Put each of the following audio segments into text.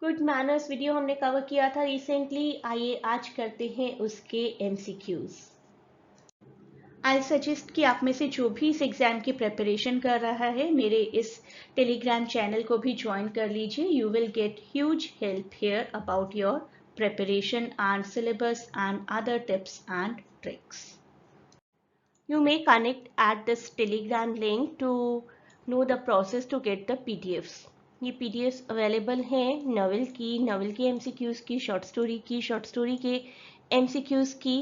Good manners video हमने cover किया था रिसेंटली, आइए आज करते हैं उसके एमसीक्यूज। आई सजेस्ट कि आप में से जो भी इस एग्जाम की प्रिपरेशन कर रहा है मेरे इस टेलीग्राम चैनल को भी ज्वाइन कर लीजिए। You will get huge help here about your preparation and syllabus and other tips and tricks. You may connect at this telegram link to know the process to get the PDFs. ये PDFs available हैं novel की MCQs की, short story के MCQs की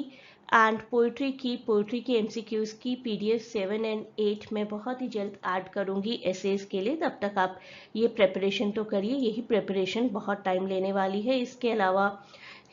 and poetry के MCQs की PDF 7 और 8 में बहुत ही जल्द ऐड करूंगी एसेज के लिए। तब तक आप ये प्रिपरेशन तो करिए, यही प्रिपरेशन बहुत टाइम लेने वाली है। इसके अलावा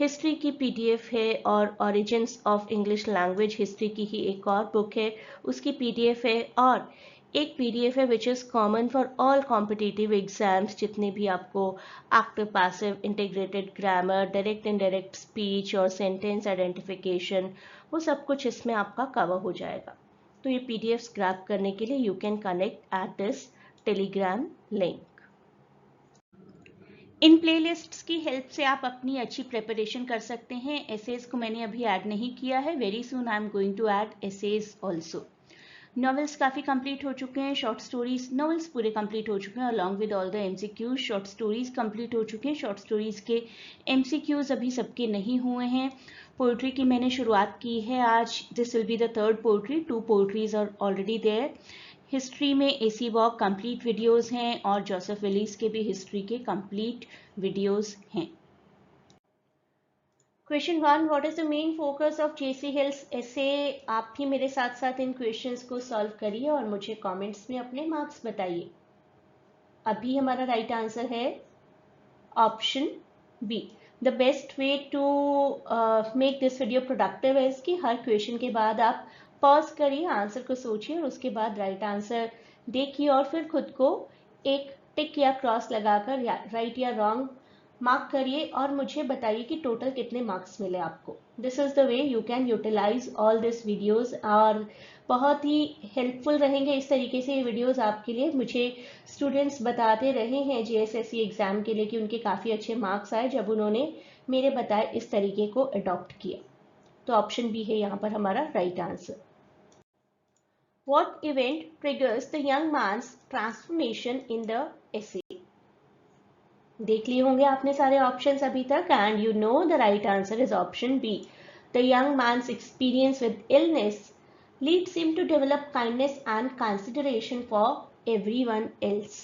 हिस्ट्री की PDF है और origins of English language history की ही एक और बुक है, उसकी PDF है, और एक PDF है which is common for all competitive exams, जितने भी आपको active passive integrated grammar, direct indirect speech और सेंटेंस आइडेंटिफिकेशन, वो सब कुछ इसमें आपका कवर हो जाएगा। तो ये PDFs ग्रैब करने के लिए you can connect at this Telegram link. In playlists की हेल्प से आप अपनी अच्छी प्रिपरेशन कर सकते हैं। एसेज को मैंने अभी ऐड नहीं किया है, very soon I am going to add essays also. Novels काफ़ी कंप्लीट हो चुके हैं, शॉर्ट स्टोरीज नॉवेल्स पूरे कंप्लीट हो चुके हैं along with all the MCQs। Short stories complete हो चुके हैं, शॉर्ट स्टोरीज के MCQs अभी सबके नहीं हुए हैं। पोइट्री की मैंने शुरुआत की है आज, this will be the third poetry, 2 poetries are already there. History में AC वॉक कंप्लीट वीडियोस हैं और जोसेफ विलीस के भी हिस्ट्री के कंप्लीट वीडियोस हैं। क्वेश्चन 1, what is the main focus of JC Hills essay? आप भी मेरे साथ साथ इन क्वेश्चंस को सॉल्व करिए और मुझे कमेंट्स में अपने मार्क्स बताइए। अभी हमारा राइट आंसर है option B. The best way to make this video productive है कि हर क्वेश्चन के बाद आप पॉज करिए, आंसर को सोचिए और उसके बाद राइट आंसर देखिए और फिर खुद को एक टिक या क्रॉस लगाकर राइट या रॉन्ग मार्क करिए और मुझे बताइए कि टोटल कितने मार्क्स मिले आपको। This is the way you can utilize all this videos और बहुत ही हेल्पफुल रहेंगे इस तरीके से ये वीडियोस आपके लिए। मुझे स्टूडेंट्स बताते रहे हैं JSSC एग्जाम के लिए कि उनके काफ़ी अच्छे मार्क्स आए जब उन्होंने मेरे बताए इस तरीके को अडॉप्ट किया। तो ऑप्शन बी है यहाँ पर हमारा right answer. What event triggers the young man's transformation in the essay? देख लिए होंगे आपने सारे ऑप्शंस अभी तक and you know the right answer is option B. The young man's experience with illness leads him to develop kindness and consideration for everyone else.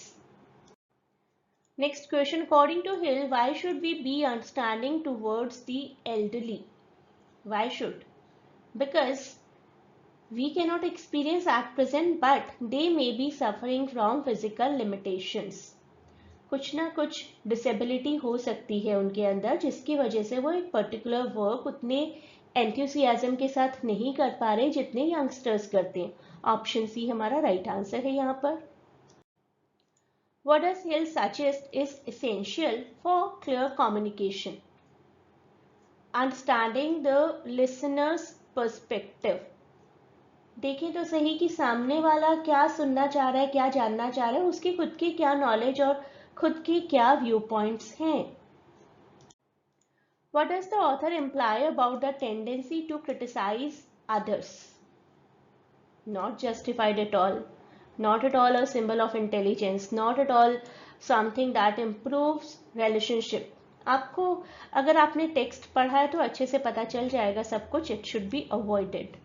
Next question, according to Hill, why should we be understanding towards the elderly? Why should? Because we cannot experience at present, but they may be suffering from physical limitations. कुछ ना कुछ disability हो सकती है उनके अंदर जिसकी वजह से वो एक पर्टिकुलर वर्क उतने एंथुसियाज्म के साथ नहीं कर पा रहे जितने यंगस्टर्स करते हैं। ऑप्शन सी हमारा राइट आंसर है यहाँ पर। What does Hill suggest is essential for clear communication? Understanding the listener's perspective. देखें तो सही कि सामने वाला क्या सुनना चाह रहा है, क्या जानना चाह रहा है, उसकी खुद की क्या नॉलेज और खुद की क्या व्यू पॉइंट्स हैं। What does the author imply about the tendency to criticize others? Not justified at all, not at all a symbol of intelligence, not at all something that improves relationship. आपको अगर आपने text पढ़ा है तो अच्छे से पता चल जाएगा सब कुछ। It should be avoided.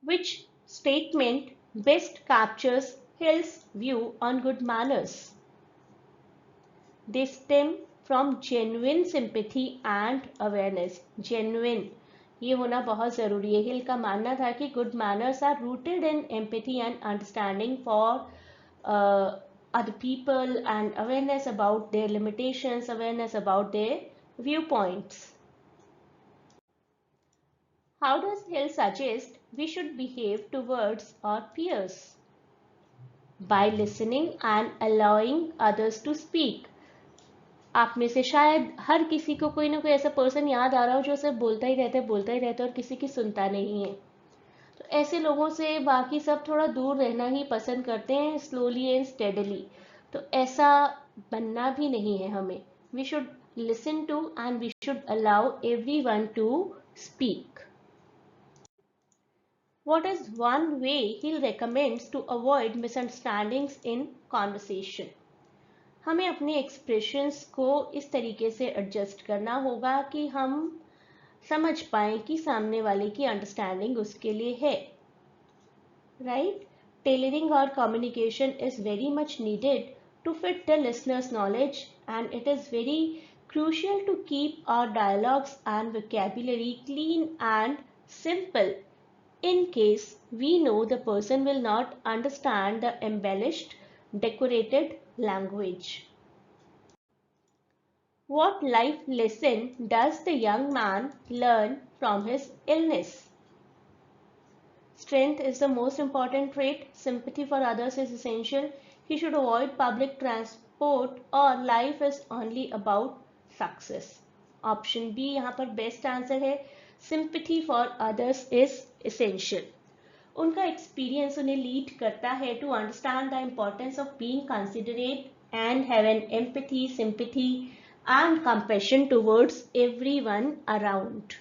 Which statement best captures Hill's view on good manners? They stem from genuine sympathy and awareness. Genuine ये होना बहुत ज़रूरी है। हिल का मानना था कि good manners are rooted in empathy and understanding for other people and awareness about their limitations, awareness about their viewpoints. How does Hill suggest we should behave towards our peers? By listening and allowing others to speak. आप में से शायद हर किसी को कोई ना कोई ऐसा पर्सन याद आ रहा हो जो सिर्फ बोलता ही रहता है और किसी की सुनता नहीं है। तो ऐसे लोगों से बाकी सब थोड़ा दूर रहना ही पसंद करते हैं, स्लोली एंड स्टेडली। तो ऐसा बनना भी नहीं है हमें. We should listen to and we should allow everyone to speak. What is one way he recommends to avoid misunderstandings in conversation? हमें अपने एक्सप्रेशंस को इस तरीके से एडजस्ट करना होगा कि हम समझ पाएं कि सामने वाले की अंडरस्टैंडिंग उसके लिए है. Right? Tailoring our communication is very much needed to fit the listener's knowledge, and it is very crucial to keep our dialogues and vocabulary clean and simple in case we know the person will not understand the embellished, decorated language. What life lesson does the young man learn from his illness? Strength is the most important trait. Sympathy for others is essential. He should avoid public transport or life is only about success. Option B यहाँ पर best answer है. Sympathy for others is essential. उनका experience उन्हें lead करता है to understand the importance of being considerate and have an empathy, sympathy and compassion towards everyone around.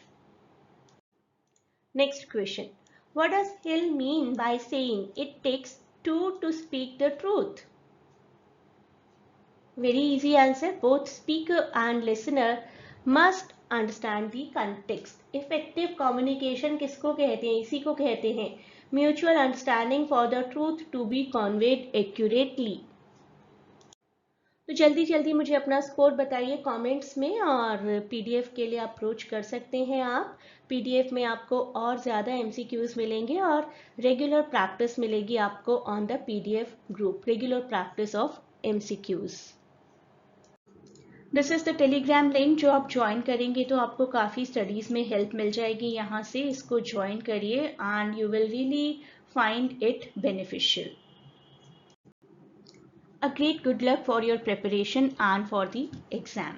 Next question. What does Hill mean by saying it takes two to speak the truth? Very easy answer. Both speaker and listener must understand the context. Effective communication किसको कहते हैं? इसी को कहते हैं. Mutual understanding for the truth to be conveyed accurately. तो जल्दी जल्दी मुझे अपना स्कोर बताइए कमेंट्स में, और पीडीएफ के लिए अप्रोच कर सकते हैं आप. पीडीएफ में आपको और ज़्यादा एमसीक्यूज मिलेंगे और रेगुलर प्रैक्टिस मिलेगी आपको on the PDF group. Regular practice of MCQs. This is the Telegram link. जो आप ज्वाइन करेंगे तो आपको काफ़ी स्टडीज़ में हेल्प मिल जाएगी यहाँ से. इसको ज्वाइन करिए and you will really find it beneficial. A great good luck for your preparation and for the exam.